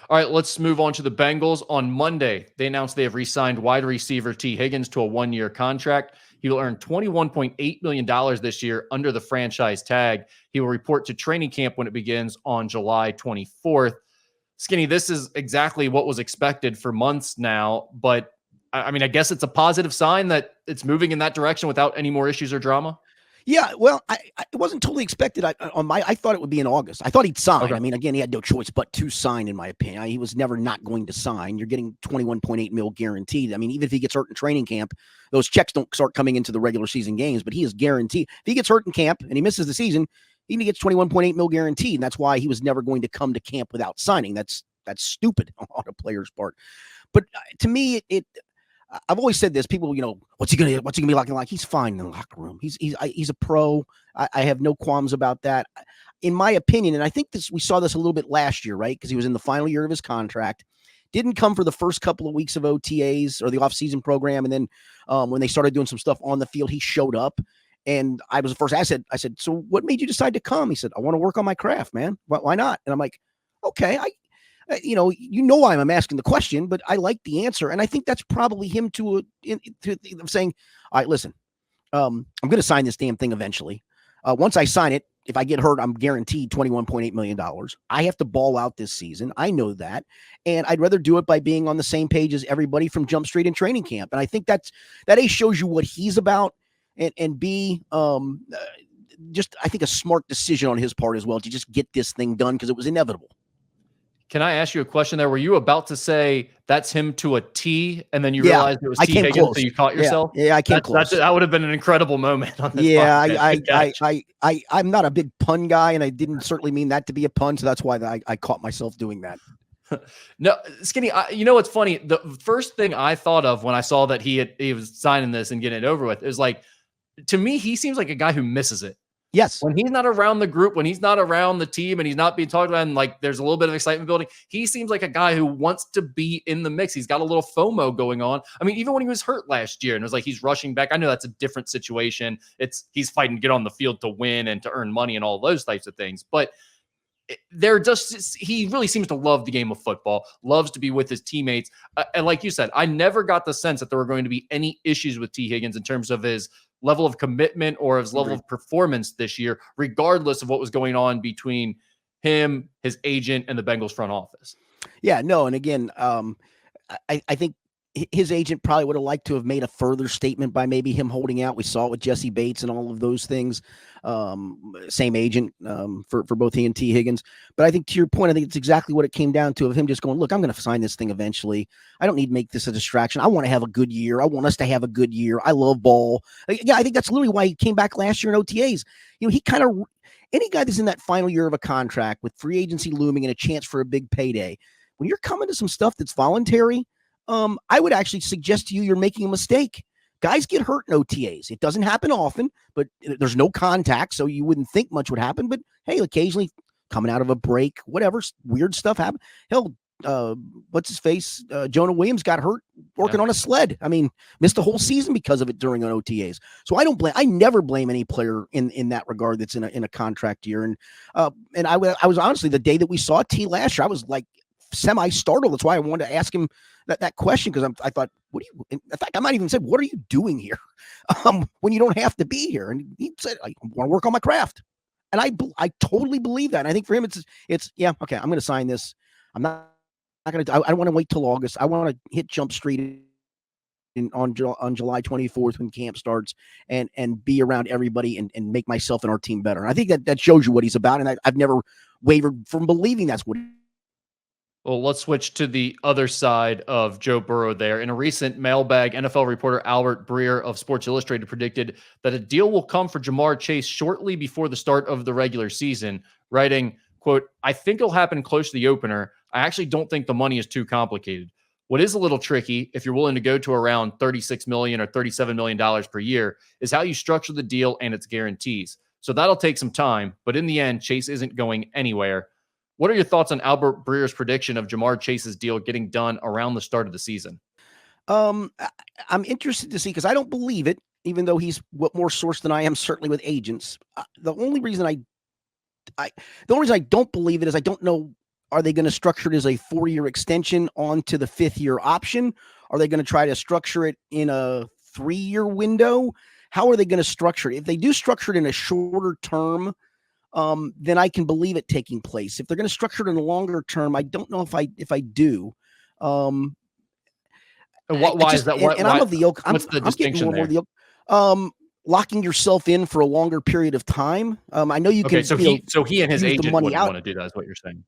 All right, let's move on to the Bengals. On Monday, they announced they have re-signed wide receiver T. Higgins to a one-year contract. He will earn $21.8 million this year under the franchise tag. He will report to training camp when it begins on July 24th. Skinny, this is exactly what was expected for months now, but I mean, I guess it's a positive sign that it's moving in that direction without any more issues or drama. Yeah, well, it wasn't totally expected. I thought it would be in August. I thought he'd sign. Okay. I mean, again, he had no choice but to sign, in my opinion. He was never not going to sign. You're getting $21.8 million guaranteed. I mean, even if he gets hurt in training camp, those checks don't start coming into the regular season games, but he is guaranteed. If he gets hurt in camp and he misses the season, he gets $21.8 million guaranteed, and that's why he was never going to come to camp without signing. That's stupid on a player's part. But to me, I've always said this. People, what's he gonna be like? He's fine in the locker room. He's a pro. I have no qualms about that. In my opinion, and I think we saw this a little bit last year, right? Because he was in the final year of his contract. Didn't come for the first couple of weeks of OTAs or the offseason program, and then when they started doing some stuff on the field, he showed up. And I was the first. I said, so what made you decide to come? He said, I want to work on my craft, man. Why not? And I'm like, okay, why I'm asking the question, but I like the answer. And I think that's probably him to saying, all right, listen, I'm going to sign this damn thing eventually. Once I sign it, if I get hurt, I'm guaranteed $21.8 million. I have to ball out this season. I know that. And I'd rather do it by being on the same page as everybody from Jump Street and training camp. And I think that A, shows you what he's about, and B, just, I think, a smart decision on his part as well to just get this thing done because it was inevitable. Can I ask you a question there? Were you about to say that's him to a T, and then you realized it was T. Higgins, close. So you caught yourself? Yeah, I came close. That would have been an incredible moment on this podcast. I'm not a big pun guy, and I didn't certainly mean that to be a pun, so that's why I caught myself doing that. No, Skinny, you know what's funny? The first thing I thought of when I saw that he was signing this and getting it over with is like, to me, he seems like a guy who misses it. Yes. When he's not around the group, when he's not around the team, and he's not being talked about, and like there's a little bit of excitement building, he seems like a guy who wants to be in the mix. He's got a little FOMO going on. I mean, even when he was hurt last year and it was like he's rushing back, I know that's a different situation. He's fighting to get on the field to win and to earn money and all those types of things. But he really seems to love the game of football, loves to be with his teammates. And like you said, I never got the sense that there were going to be any issues with T. Higgins in terms of his level of commitment or his level of performance this year, regardless of what was going on between him, his agent, and the Bengals front office. Yeah, no. And again, I think his agent probably would have liked to have made a further statement by maybe him holding out. We saw it with Jesse Bates and all of those things. Same agent for both he and T. Higgins. But I think to your point, I think it's exactly what it came down to, of him just going, look, I'm going to sign this thing eventually. I don't need to make this a distraction. I want to have a good year. I want us to have a good year. I love ball. Yeah, I think that's literally why he came back last year in OTAs. He kind of, any guy that's in that final year of a contract with free agency looming and a chance for a big payday, when you're coming to some stuff that's voluntary, I would actually suggest to you, you're making a mistake. Guys get hurt in OTAs. It doesn't happen often, but there's no contact, so you wouldn't think much would happen. But hey, occasionally coming out of a break, whatever, weird stuff happen. Hell, what's his face? Jonah Williams got hurt working on a sled. I mean, missed the whole season because of it during an OTAs. So I never blame any player in that regard that's in a contract year. And I was honestly, the day that we saw T last year, I was like semi-startled. That's why I wanted to ask him that question, because I thought, in fact, I might even say, what are you doing here when you don't have to be here? And he said, I want to work on my craft. And I totally believe that. And I think for him, it's yeah, okay, I'm going to sign this. I'm not going to, I don't want to wait till August. I want to hit Jump Street on July 24th when camp starts and be around everybody and make myself and our team better. And I think that shows you what he's about. And I've never wavered from believing that's what. Well, let's switch to the other side of Joe Burrow there. In a recent mailbag, NFL reporter Albert Breer of Sports Illustrated predicted that a deal will come for Jamar Chase shortly before the start of the regular season, writing, quote, I think it'll happen close to the opener. I actually don't think the money is too complicated. What is a little tricky, if you're willing to go to around $36 million or $37 million per year, is how you structure the deal and its guarantees. So that'll take some time, but in the end, Chase isn't going anywhere. What are your thoughts on Albert Breer's prediction of Jamar Chase's deal getting done around the start of the season? I'm interested to see, because I don't believe it, even though he's more sourced than I am, certainly with agents. The only reason I don't believe it is I don't know Are they going to structure it as a 4-year extension onto the 5th-year option? Are they going to try to structure it in a 3-year window? How are they going to structure it? If they do structure it in a shorter term, then I can believe it taking place. If they're going to structure it in a longer term, I don't know if I do. Why is that? And I'm of the ilk. What's the I'm getting distinction more and more there? the ilk. Locking yourself in for a longer period of time. I know you Okay, can. so he and his use the agent money wouldn't out. want to do that, is what you're saying.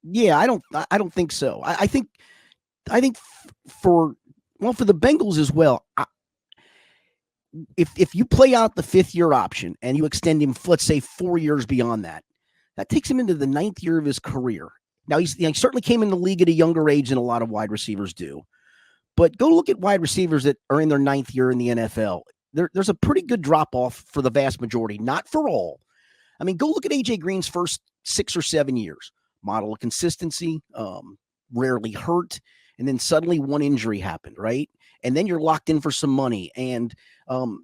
Yeah, I don't think so. I think for the Bengals as well. If you play out the 5th-year option and you extend him, let's say 4 years beyond that, that takes him into the 9th year of his career. Now he certainly came in the league at a younger age than a lot of wide receivers do. But go look at wide receivers that are in their 9th year in the NFL. There's a pretty good drop-off for the vast majority, not for all. I mean, go look at A.J. Green's first 6 or 7 years. Model of consistency, rarely hurt, and then suddenly one injury happened, right? And then you're locked in for some money. And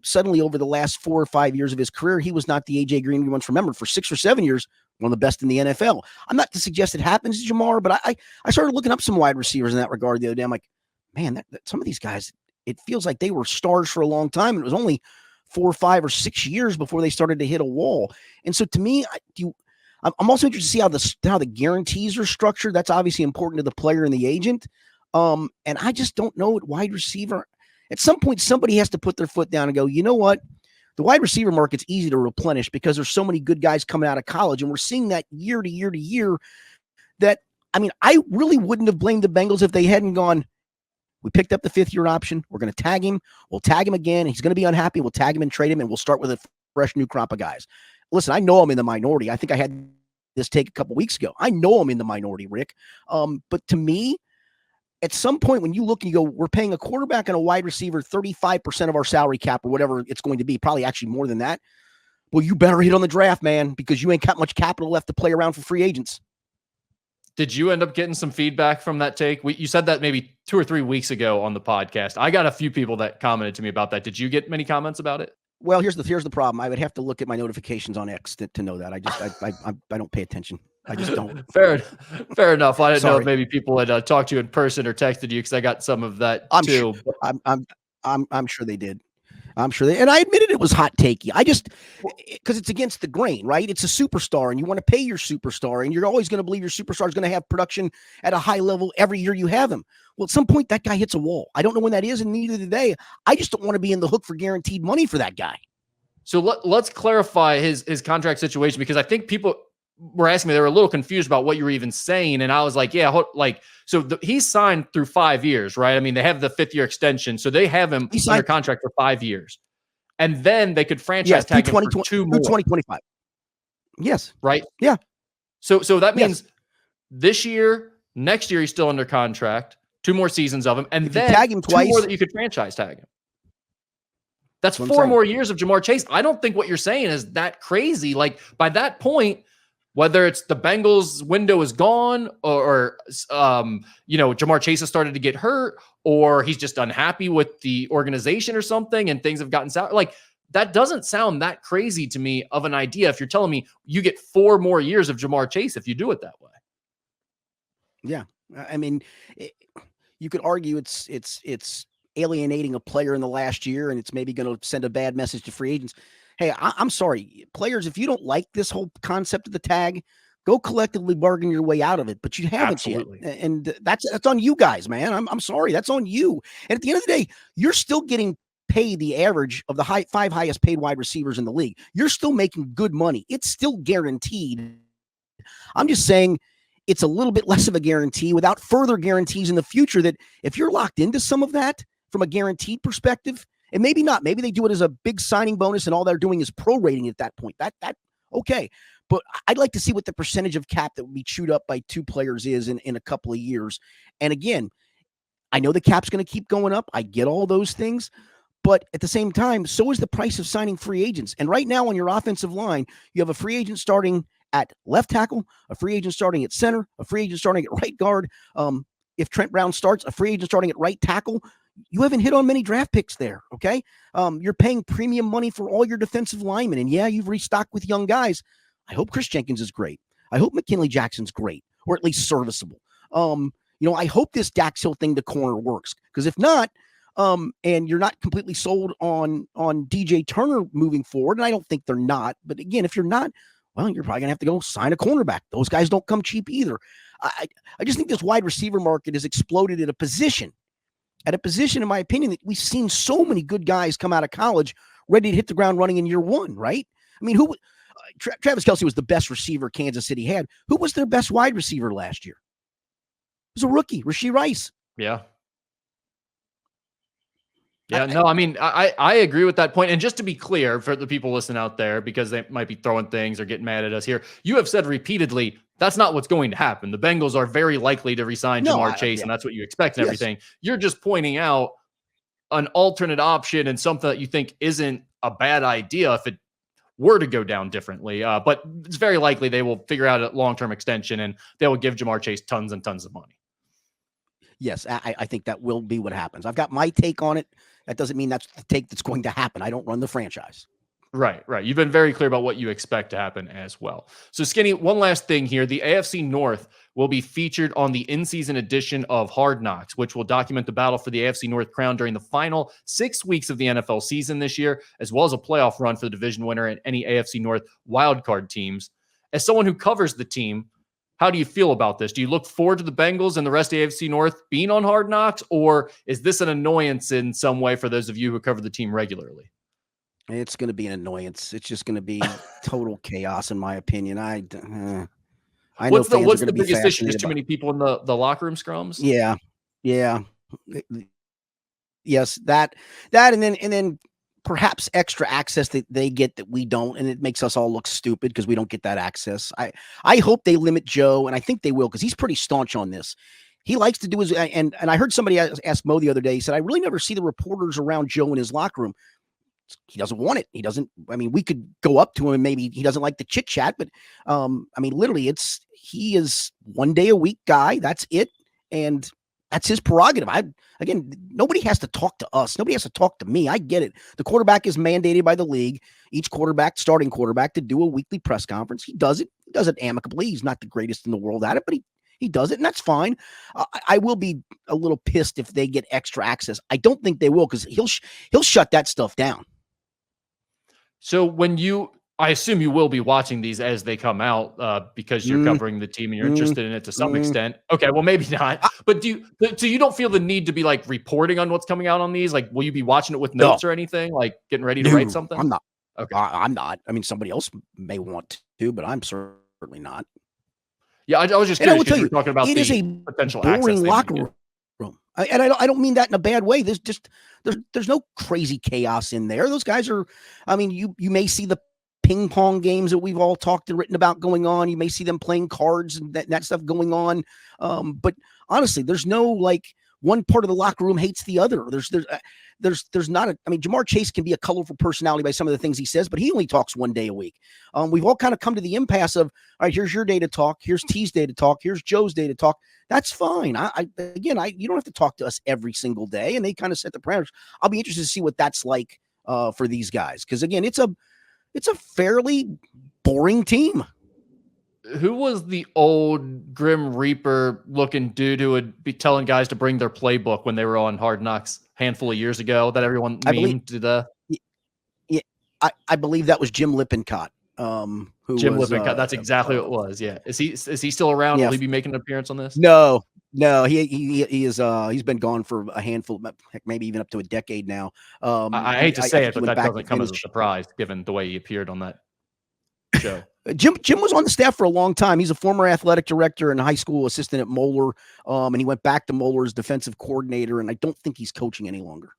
suddenly over the last 4 or 5 years of his career, he was not the A.J. Green we once remembered. For 6 or 7 years, one of the best in the NFL. I'm not to suggest it happens to Jamar, but I started looking up some wide receivers in that regard the other day. I'm like, man, that some of these guys, it feels like they were stars for a long time. And it was only 4 or 5 or 6 years before they started to hit a wall. And so to me, I'm also interested to see how the guarantees are structured. That's obviously important to the player and the agent. And I just don't know at wide receiver. At some point, somebody has to put their foot down and go, you know what? The wide receiver market's easy to replenish because there's so many good guys coming out of college. And we're seeing that year to year to year that, I mean, I really wouldn't have blamed the Bengals if they hadn't gone, we picked up the 5th-year option. We're going to tag him. We'll tag him again. He's going to be unhappy. We'll tag him and trade him, and we'll start with a fresh new crop of guys. Listen, I know I'm in the minority. I think I had this take a couple weeks ago. I know I'm in the minority, Rick. But to me, at some point when you look and you go, we're paying a quarterback and a wide receiver 35% of our salary cap or whatever it's going to be, probably actually more than that. Well, you better hit on the draft, man, because you ain't got much capital left to play around for free agents. Did you end up getting some feedback from that take? You said that maybe 2 or 3 weeks ago on the podcast. I got a few people that commented to me about that. Did you get many comments about it? Well, here's the problem. I would have to look at my notifications on X to know that. I don't pay attention. I just don't. Fair enough. I didn't know Sorry. if maybe people had talked to you in person or texted you, because I got some of that too. I'm sure they did. I'm sure and I admitted it was hot takey. Because it's against the grain, right? It's a superstar, and you want to pay your superstar, and you're always going to believe your superstar is going to have production at a high level every year you have him. Well, at some point that guy hits a wall. I don't know when that is, and neither do they. I just don't want to be in the hook for guaranteed money for that guy. So let's clarify his contract situation, because I think people were asking me, they were a little confused about what you were even saying. And I was like, yeah, he's signed through 5 years, right? I mean, they have the 5th-year extension, so they have him under contract for 5 years. And then they could franchise tag him for 2 more. 2025. Yes. Right? Yeah. So that means this year, next year, he's still under contract, 2 more seasons of him, and then tag him twice, 2 more that you could franchise tag him. That's 4 more years of Jamar Chase. I don't think what you're saying is that crazy. Like, by that point, whether it's the Bengals window is gone, or Jamar Chase has started to get hurt, or he's just unhappy with the organization or something, and things have gotten sour. Like, that doesn't sound that crazy to me of an idea. If you're telling me you get 4 more years of Jamar Chase if you do it that way. Yeah. I mean, you could argue it's alienating a player in the last year, and it's maybe going to send a bad message to free agents. Hey, I'm sorry, players, if you don't like this whole concept of the tag, go collectively bargain your way out of it. But you haven't yet, and that's on you guys, man. I'm sorry, that's on you. And at the end of the day, you're still getting paid the average of the 5 highest paid wide receivers in the league. You're still making good money. It's still guaranteed. I'm just saying it's a little bit less of a guarantee without further guarantees in the future, that if you're locked into some of that from a guaranteed perspective. And maybe not. Maybe they do it as a big signing bonus, and all they're doing is prorating at that point. That okay. But I'd like to see what the percentage of cap that would be chewed up by 2 players is in a couple of years. And again, I know the cap's going to keep going up. I get all those things. But at the same time, so is the price of signing free agents. And right now on your offensive line, you have a free agent starting at left tackle, a free agent starting at center, a free agent starting at right guard. If Trent Brown starts, a free agent starting at right tackle. You haven't hit on many draft picks there, okay? You're paying premium money for all your defensive linemen, and yeah, you've restocked with young guys. I hope Chris Jenkins is great. I hope McKinley Jackson's great. or at least serviceable. I hope this Dax Hill thing to corner works, because if not, and you're not completely sold on DJ Turner moving forward, and I don't think they're not. But again, if you're not, well, you're probably gonna have to go sign a cornerback. Those guys don't come cheap either. I just think this wide receiver market has exploded at a position, in my opinion, that we've seen so many good guys come out of college ready to hit the ground running in year one, right? I mean, Travis Kelce was the best receiver Kansas City had. Who was their best wide receiver last year? It was a rookie, Rashee Rice. Yeah. Yeah, no, I mean, I agree with that point. And just to be clear for the people listening out there, because they might be throwing things or getting mad at us here, you have said repeatedly that's not what's going to happen. The Bengals are very likely to resign Jamar Chase, and that's what you expect and everything. You're just pointing out an alternate option and something that you think isn't a bad idea if it were to go down differently. But it's very likely they will figure out a long-term extension and they will give Jamar Chase tons and tons of money. Yes, I think that will be what happens. I've got my take on it. That doesn't mean that's the take that's going to happen. I don't run the franchise. Right. You've been very clear about what you expect to happen as well. So, Skinny, one last thing here. The AFC North will be featured on the in-season edition of Hard Knocks, which will document the battle for the AFC North crown during the final 6 weeks of the NFL season this year, as well as a playoff run for the division winner and any AFC North wildcard teams. As someone who covers the team, how do you feel about this? Do you look forward to the Bengals and the rest of AFC North being on Hard Knocks, or is this an annoyance in some way for those of you who cover the team regularly? It's going to be an annoyance. It's just going to be total chaos, in my opinion. I know what's the biggest issue? Just too many people in the locker room scrums? Yeah. Yes, that and then perhaps extra access that they get that we don't, and it makes us all look stupid because we don't get that access. I hope they limit Joe, and I think they will, because he's pretty staunch on this. He likes to do his, and I heard somebody ask Mo the other day, he said, I really never see the reporters around Joe in his locker room. He doesn't want it. He doesn't, I mean, we could go up to him and maybe he doesn't like the chit chat, but I mean, literally he is 1 day a week guy. That's it. And that's his prerogative. Again, nobody has to talk to us. Nobody has to talk to me. I get it. The quarterback is mandated by the league, each starting quarterback, to do a weekly press conference. He does it. He does it amicably. He's not the greatest in the world at it, but he does it, and that's fine. I will be a little pissed if they get extra access. I don't think they will, because he'll shut that stuff down. So I assume you will be watching these as they come out because you're covering the team and you're interested in it to some extent. Okay, well, maybe not. But so you don't feel the need to be like reporting on what's coming out on these? Like, will you be watching it with notes or anything? Like getting ready to write something? I'm not. Okay. I'm not. I mean, somebody else may want to, but I'm certainly not. Yeah, I was just curious because you're talking about the potential boring locker room. And I don't mean that in a bad way. There's no crazy chaos in there. Those guys are, I mean, you may see the ping pong games that we've all talked and written about going on. You may see them playing cards and that stuff going on. But honestly, there's no like one part of the locker room hates the other. There's not I mean, Jamar Chase can be a colorful personality by some of the things he says, but he only talks 1 day a week. We've all kind of come to the impasse of, all right, here's your day to talk. Here's T's day to talk. Here's Joe's day to talk. That's fine. You don't have to talk to us every single day. And they kind of set the parameters. I'll be interested to see what that's like for these guys. Cause again, it's a fairly boring team. Who was the old Grim Reaper looking dude who would be telling guys to bring their playbook when they were on Hard Knocks a handful of years ago that everyone memed to the? Yeah, I believe that was Jim Lippincott. Lippincott. That's exactly what it was. Yeah. Is he still around? Will he be making an appearance on this? No, he is. He's been gone for a handful, heck, maybe even up to a decade now. I hate to say it, but that doesn't come as a surprise given the way he appeared on that show. Jim was on the staff for a long time. He's a former athletic director and high school assistant at Moeller. And he went back to Moeller as defensive coordinator. And I don't think he's coaching any longer.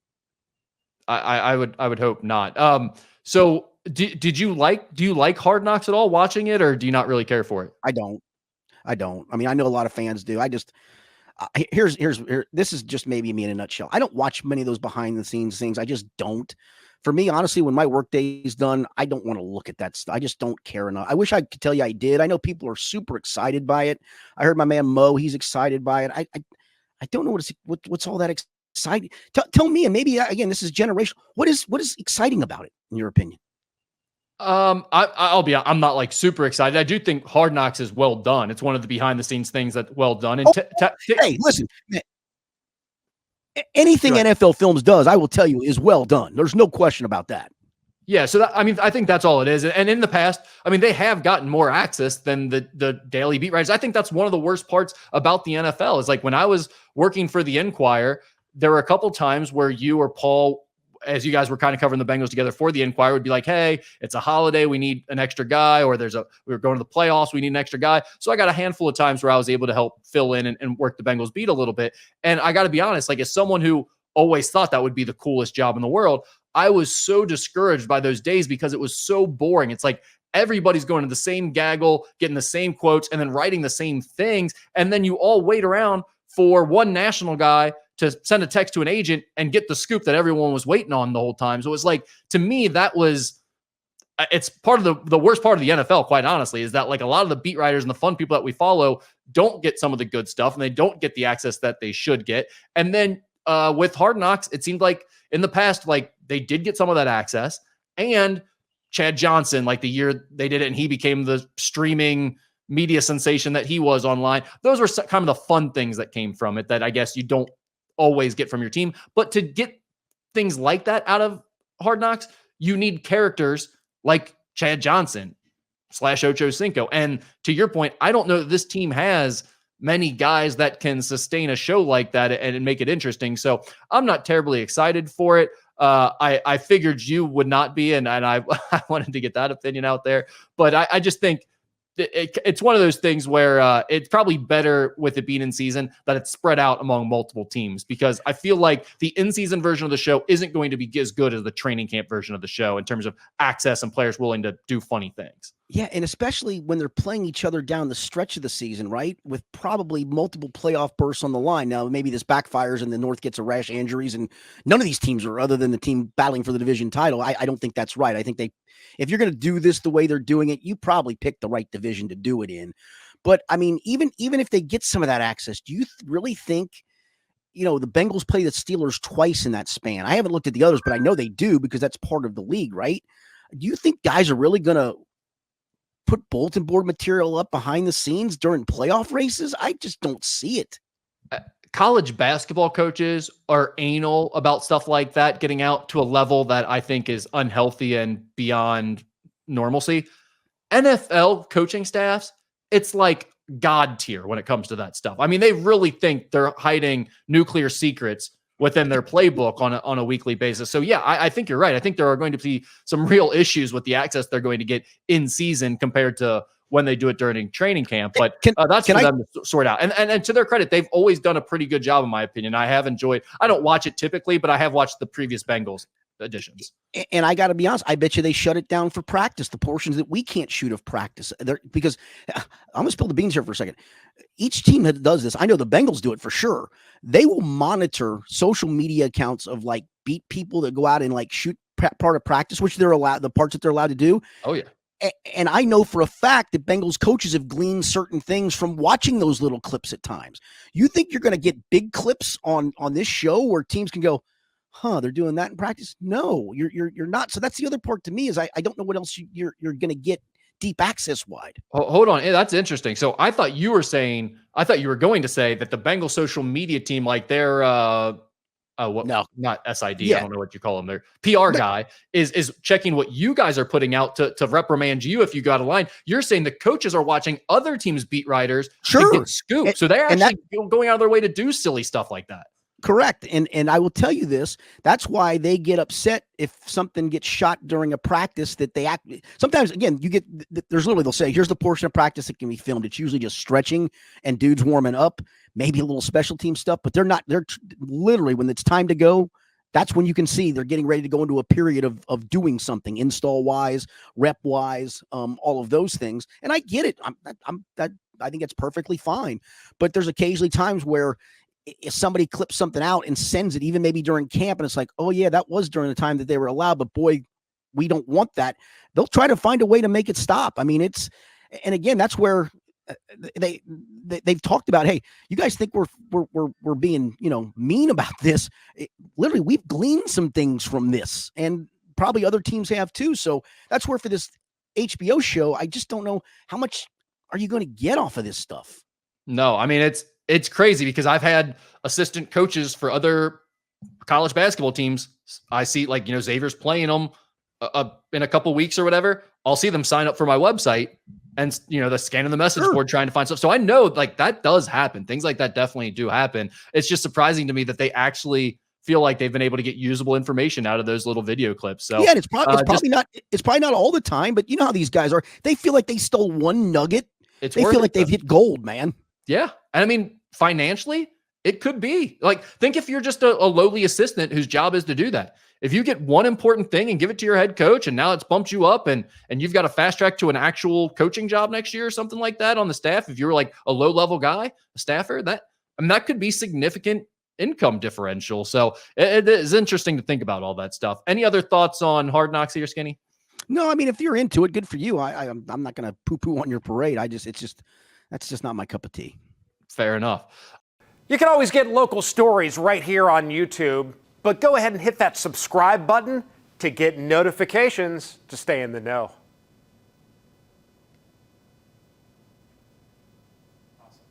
I would hope not. So do you like Hard Knocks at all watching it, or do you not really care for it? I don't. I mean, I know a lot of fans do. I just, here, this is just maybe me in a nutshell. I don't watch many of those behind the scenes things. I just don't. For me, honestly, when my workday is done, I don't want to look at that stuff. I just don't care enough. I wish I could tell you I did. I know people are super excited by it. I heard my man Mo, he's excited by it. I don't know what's all that exciting. Tell me, and maybe again, this is generational. What is exciting about it, in your opinion? I'm not like super excited. I do think Hard Knocks is well done. It's one of the behind the scenes things that's well done. And Oh, hey, listen, anything Go ahead. NFL Films does, I will tell you, is well done. There's no question about that. Yeah, so that, I mean, I think that's all it is. And in the past, I mean, they have gotten more access than the daily beat writers. I think that's one of the worst parts about the NFL is like when I was working for the Enquirer, there were a couple times where you or Paul, as you guys were kind of covering the Bengals together for the Enquirer, would be like, "Hey, it's a holiday, we need an extra guy," or we're going to the playoffs, we need an extra guy. So I got a handful of times where I was able to help fill in and work the Bengals beat a little bit. And I got to be honest, like as someone who always thought that would be the coolest job in the world, I was so discouraged by those days because it was so boring. It's like everybody's going to the same gaggle, getting the same quotes, and then writing the same things. And then you all wait around for one national guy to send a text to an agent and get the scoop that everyone was waiting on the whole time. So it was like, to me, that was, it's part of the worst part of the NFL, quite honestly, is that like a lot of the beat writers and the fun people that we follow don't get some of the good stuff and they don't get the access that they should get. And then with Hard Knocks, it seemed like in the past, like they did get some of that access. And Chad Johnson, like the year they did it and he became the streaming media sensation that he was online. Those were kind of the fun things that came from it that I guess you don't always get from your team. But to get things like that out of Hard Knocks, you need characters like Chad Johnson / Ocho Cinco. And to your point, I don't know that this team has many guys that can sustain a show like that and make it interesting. So I'm not terribly excited for it. I figured you would not be, and I wanted to get that opinion out there. But I just think it's one of those things where it's probably better with it being in season that it's spread out among multiple teams, because I feel like the in-season version of the show isn't going to be as good as the training camp version of the show in terms of access and players willing to do funny things. Yeah, and especially when they're playing each other down the stretch of the season, right? With probably multiple playoff bursts on the line. Now, maybe this backfires and the North gets a rash of injuries, and none of these teams are, other than the team battling for the division title. I don't think that's right. I think if you're going to do this the way they're doing it, you probably picked the right division to do it in. But I mean, even if they get some of that access, do you really think, the Bengals play the Steelers twice in that span? I haven't looked at the others, but I know they do because that's part of the league, right? Do you think guys are really going to put bulletin board material up behind the scenes during playoff races? I just don't see it. College basketball coaches are anal about stuff like that, getting out to a level that I think is unhealthy and beyond normalcy. NFL coaching staffs, it's like God tier when it comes to that stuff. I mean, they really think they're hiding nuclear secrets within their playbook on a weekly basis. So yeah, I think you're right. I think there are going to be some real issues with the access they're going to get in season compared to when they do it during training camp. But that's for them to sort out. And to their credit, they've always done a pretty good job, in my opinion. I don't watch it typically, but I have watched the previous Bengals editions. And I got to be honest, I bet you they shut it down for practice, the portions that we can't shoot of practice. Because I'm going to spill the beans here for a second. Each team that does this, I know the Bengals do it for sure. They will monitor social media accounts of like beat people that go out and like shoot part of practice, which they're allowed, the parts that they're allowed to do. Oh yeah. And I know for a fact that Bengals coaches have gleaned certain things from watching those little clips at times. You think you're going to get big clips on this show where teams can go, they're doing that in practice? No, you're not. So that's the other part to me is I don't know what else you're going to get deep access wide. Hold on. That's interesting. So I thought you were going to say that the Bengals social media team, like their no, not SID. Yeah. I don't know what you call them. Their PR guy is checking what you guys are putting out to reprimand you if you got a line. You're saying the coaches are watching other teams' beat writers to get scoop. So they're actually going out of their way to do silly stuff like that. Correct. And I will tell you this, that's why they get upset if something gets shot during a practice that they act. Sometimes, again, they'll say, here's the portion of practice that can be filmed. It's usually just stretching and dudes warming up, maybe a little special team stuff, but they're literally, when it's time to go, that's when you can see they're getting ready to go into a period of doing something install wise, rep wise, all of those things. And I get it. I think it's perfectly fine, but there's occasionally times where if somebody clips something out and sends it, even maybe during camp, and it's like, oh yeah, that was during the time that they were allowed, but boy, we don't want that. They'll try to find a way to make it stop. I mean, and again, that's where they've talked about, hey, you guys think we're being, mean about this. Literally, we've gleaned some things from this, and probably other teams have too. So that's where for this HBO show, I just don't know how much are you going to get off of this stuff. No, I mean, it's crazy because I've had assistant coaches for other college basketball teams. I see like, Xavier's playing them in a couple weeks or whatever. I'll see them sign up for my website and, the scanning the message board trying to find stuff. So I know like that does happen. Things like that definitely do happen. It's just surprising to me that they actually feel like they've been able to get usable information out of those little video clips. So yeah, and it's probably not all the time, but you know how these guys are. They feel like they stole one nugget. They feel like they've hit gold, man. Yeah. And I mean, financially, it could be. Like, think if you're just a lowly assistant whose job is to do that. If you get one important thing and give it to your head coach and now it's bumped you up and you've got a fast track to an actual coaching job next year or something like that on the staff, if you're like a low-level guy, a staffer, that could be significant income differential. So it is interesting to think about all that stuff. Any other thoughts on Hard Knocks here, Skinny? No, I mean, if you're into it, good for you. I'm not going to poo-poo on your parade. That's just not my cup of tea. Fair enough. You can always get local stories right here on YouTube, but go ahead and hit that subscribe button to get notifications to stay in the know.